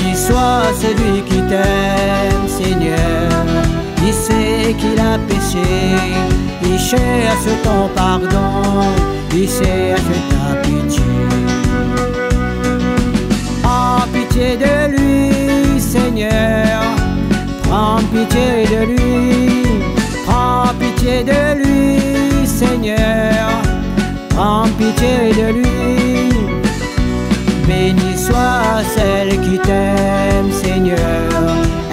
Béni soit celui qui t'aime, Seigneur. Il sait qu'il a péché, il cherche ton pardon, il cherche ta pitié. Prends pitié de lui, Seigneur. Prends pitié de lui. Prends pitié de lui, Seigneur. Prends pitié de lui. Béni soit celle qui t'aime, Seigneur.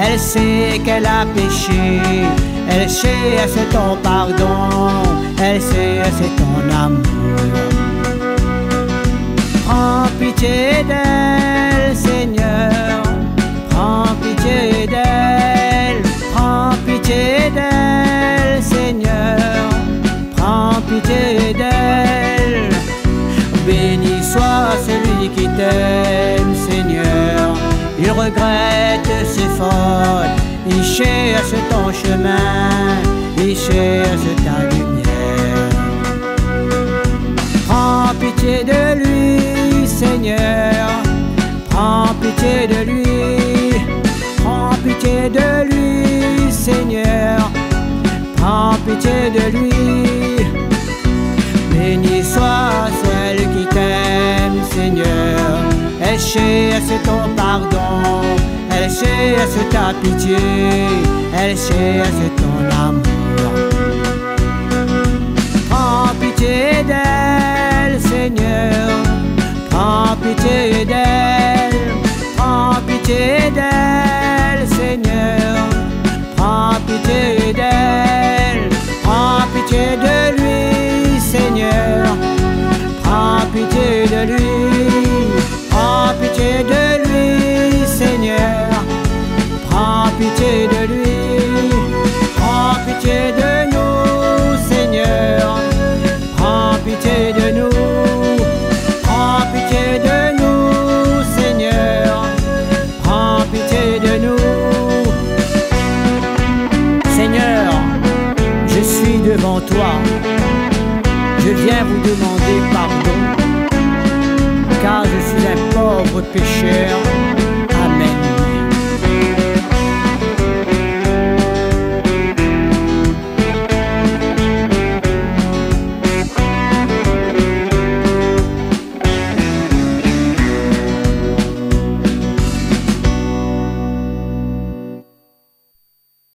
Elle sait qu'elle a péché, elle cherche ton pardon, elle cherche ton amour. Prends pitié d'elle, Seigneur. Prends pitié d'elle. Prends pitié d'elle, Seigneur. Prends pitié d'elle. Béni soit celui qui t'aime, Seigneur. Il regrette ses fautes, il cherche ton chemin, il cherche ta lumière. Prends pitié de lui, Seigneur. Prends pitié de lui. Prends pitié de lui, Seigneur. Prends pitié de lui. Béni soit celle qui t'aime, Seigneur. Elle cherche ton pardon, elle cherche ta pitié, elle cherche ton amour. Prends pitié d'elle, Seigneur. Prends pitié d'elle. Prends pitié d'elle.